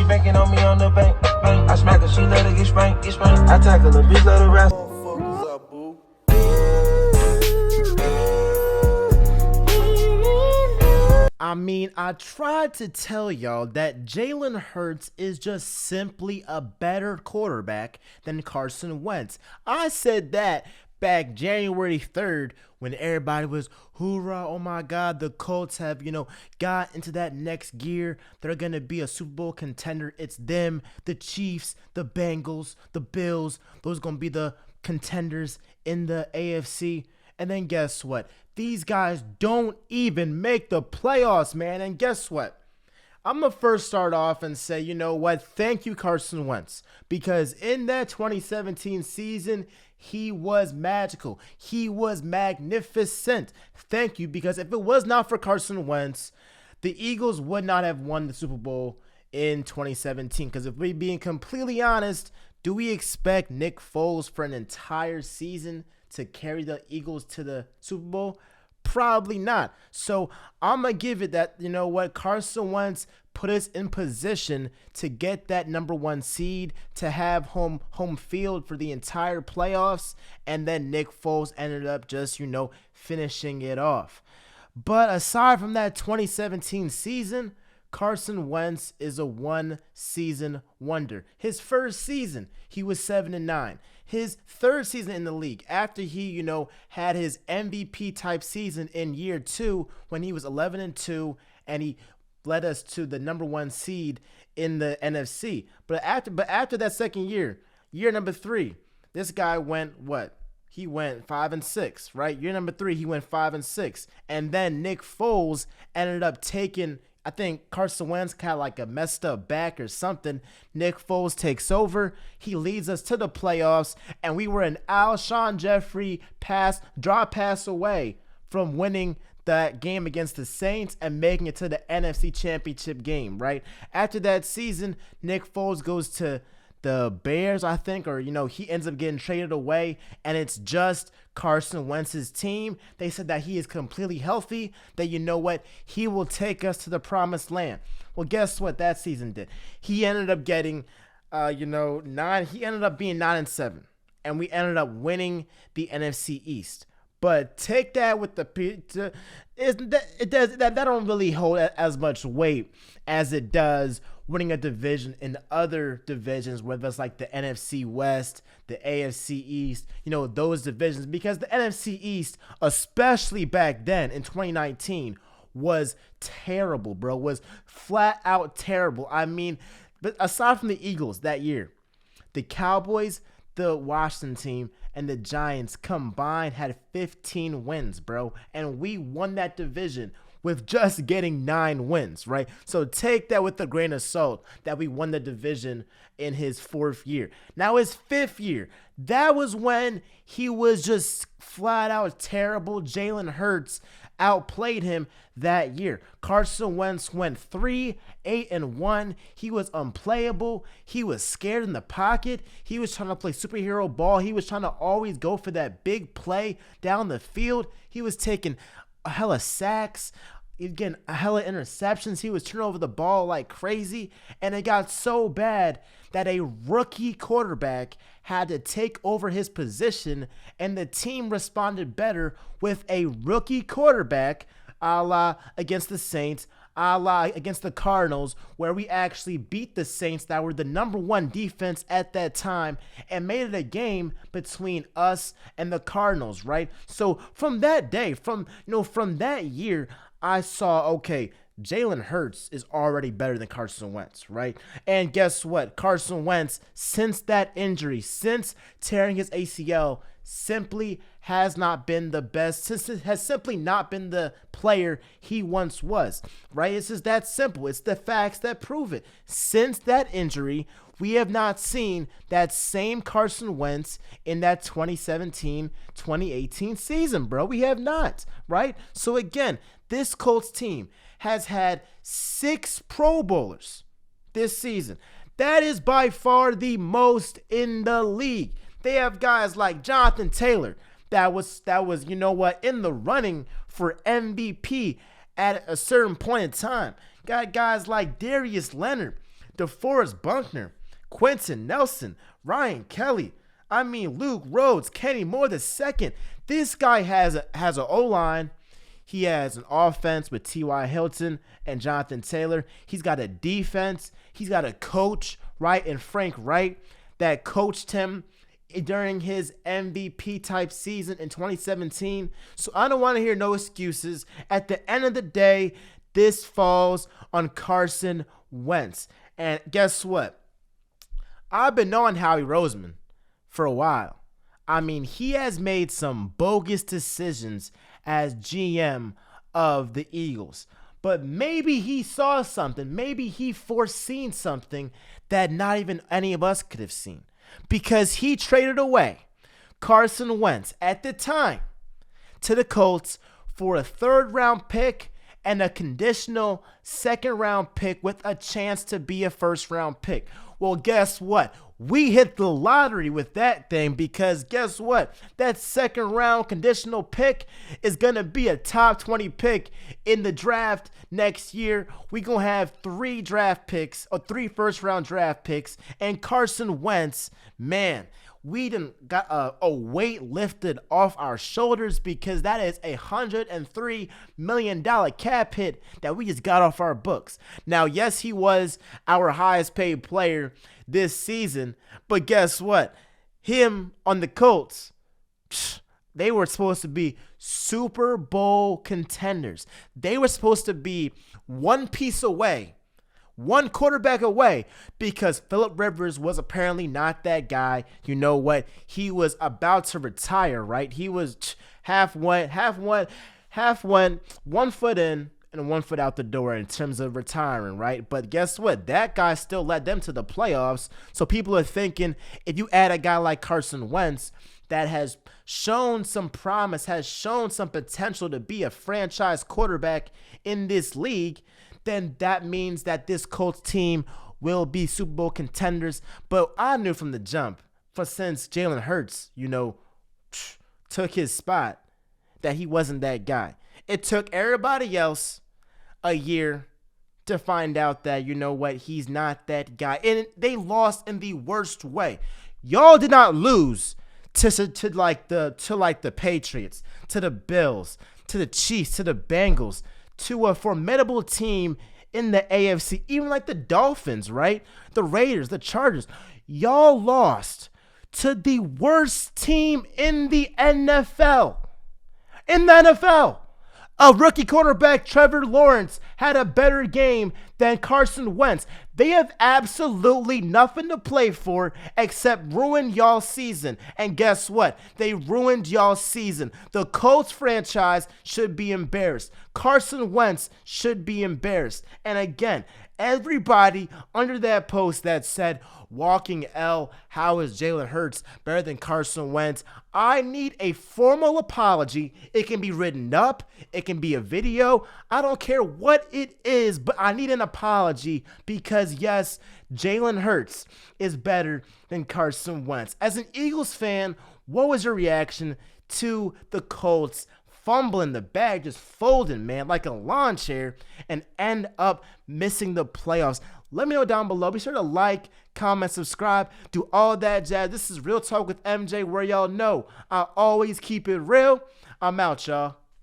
banking on me on the bank. I smack her, she let her get spanked. I tackle a bitch, let her rap. Motherfuckers up, boo. I mean, I tried to tell y'all that Jalen Hurts is just simply a better quarterback than Carson Wentz. I said that back January 3rd when everybody was, hoorah, oh my God, the Colts have, got into that next gear. They're going to be a Super Bowl contender. It's them, the Chiefs, the Bengals, the Bills. Those are going to be the contenders in the AFC. And then guess what? These guys don't even make the playoffs, man. And guess what? I'm going to first start off and say, you know what? Thank you, Carson Wentz. Because in that 2017 season, he was magical. He was magnificent. Thank you, because if it was not for Carson Wentz, the Eagles would not have won the Super Bowl in 2017. Because if we're being completely honest, do we expect Nick Foles for an entire season to carry the Eagles to the Super Bowl? Probably not. So I'm going to give it that, you know what, Carson Wentz put us in position to get that number one seed, to have home field for the entire playoffs, and then Nick Foles ended up just, finishing it off. But aside from that 2017 season, Carson Wentz is a one-season wonder. His first season, he was 7-9. His third season in the league, after he, had his MVP type season in year 2 when he was 11-2, and he led us to the number one seed in the NFC. But after that second year number 3, this guy went what? He went 5-6, right? Year number 3, he went 5-6, and then Nick Foles ended up taking, I think Carson Wentz had like a messed up back or something. Nick Foles takes over. He leads us to the playoffs, and we were an Alshon Jeffrey drop pass away from winning that game against the Saints and making it to the NFC Championship game, right? After that season, Nick Foles goes to the Bears, I think, or, he ends up getting traded away, and it's just Carson Wentz's team. They said that he is completely healthy, that, he will take us to the promised land. Well, guess what that season did? He ended up getting, he ended up being 9-7, and we ended up winning the NFC East. But take that with that don't really hold as much weight as it does winning a division in other divisions, whether it's like the NFC West, the AFC East, those divisions, because the NFC East, especially back then in 2019, was terrible, bro. Was flat out terrible. I mean, but aside from the Eagles that year, the Cowboys, the Washington team, and the Giants combined had 15 wins, bro. And we won that division with just getting 9 wins, right? So take that with a grain of salt that we won the division in his 4th year. Now his 5th year, that was when he was just flat out terrible. Jalen Hurts outplayed him that year. Carson Wentz went 3-8-1. He was unplayable. He was scared in the pocket. He was trying to play superhero ball. He was trying to always go for that big play down the field. He was taking a hella sacks. He was getting a hella interceptions. He was turning over the ball like crazy. And it got so bad that a rookie quarterback had to take over his position, and the team responded better with a rookie quarterback, a la against the Saints, a la against the Cardinals, where we actually beat the Saints that were the number one defense at that time and made it a game between us and the Cardinals, right? So from that day, from that year, I saw, okay, Jalen Hurts is already better than Carson Wentz, right? And guess what? Carson Wentz, since that injury, since tearing his ACL, simply has not been the best, has simply not been the player he once was, right? It's just that simple. It's the facts that prove it. Since that injury, we have not seen that same Carson Wentz in that 2017-2018 season, bro. We have not, right? So again, this Colts team has had 6 Pro Bowlers this season. That is by far the most in the league. They have guys like Jonathan Taylor that was in the running for MVP at a certain point in time. Got guys like Darius Leonard DeForest Buckner, Quentin Nelson, Ryan Kelly. Luke Rhodes, Kenny Moore II. This guy has an O-line. He has an offense with T.Y. Hilton and Jonathan Taylor. He's got a defense. He's got a coach, right, and Frank Wright that coached him during his MVP type season in 2017. So I don't want to hear no excuses. At the end of the day, this falls on Carson Wentz. And guess what? I've been knowing Howie Roseman for a while. He has made some bogus decisions as GM of the Eagles. But maybe he saw something. Maybe he foreseen something that not even any of us could have seen. Because he traded away Carson Wentz at the time to the Colts for a 3rd-round pick and a conditional 2nd-round pick with a chance to be a 1st-round pick. Well, guess what? We hit the lottery with that thing because guess what? That 2nd-round conditional pick is going to be a top 20 pick in the draft next year. We're going to have 3 draft picks or 3 first-round draft picks. And Carson Wentz, man, we done got a weight lifted off our shoulders because that is a $103 million cap hit that we just got off our books. Now, yes, he was our highest paid player this season, but guess what? Him on the Colts, they were supposed to be Super Bowl contenders. They were supposed to be one piece away, one quarterback away, because Phillip Rivers was apparently not that guy. You know what? He was about to retire, right? He was one foot in and 1 foot out the door in terms of retiring, right? But guess what? That guy still led them to the playoffs. So people are thinking if you add a guy like Carson Wentz that has shown some promise, has shown some potential to be a franchise quarterback in this league, then that means that this Colts team will be Super Bowl contenders. But I knew from the jump, since Jalen Hurts, took his spot, that he wasn't that guy. It took everybody else a year to find out that, he's not that guy. And they lost in the worst way. Y'all did not lose to the Patriots, to the Bills, to the Chiefs, to the Bengals, to a formidable team in the AFC, even like the Dolphins, right? The Raiders, the Chargers. Y'all lost to the worst team in the NFL. A rookie quarterback, Trevor Lawrence, had a better game than Carson Wentz. They have absolutely nothing to play for except ruin y'all's season. And guess what? They ruined y'all's season. The Colts franchise should be embarrassed. Carson Wentz should be embarrassed. And again, everybody under that post that said, walking L, how is Jalen Hurts better than Carson Wentz? I need a formal apology. It can be written up. It can be a video. I don't care what it is, but I need an apology because, yes, Jalen Hurts is better than Carson Wentz. As an Eagles fan, what was your reaction to the Colts fumbling the bag, just folding, man, like a lawn chair, and end up missing the playoffs? Let me know down below. Be sure to like, comment, subscribe, do all that jazz. This is Real Talk with MJ, where y'all know I always keep it real. I'm out, y'all.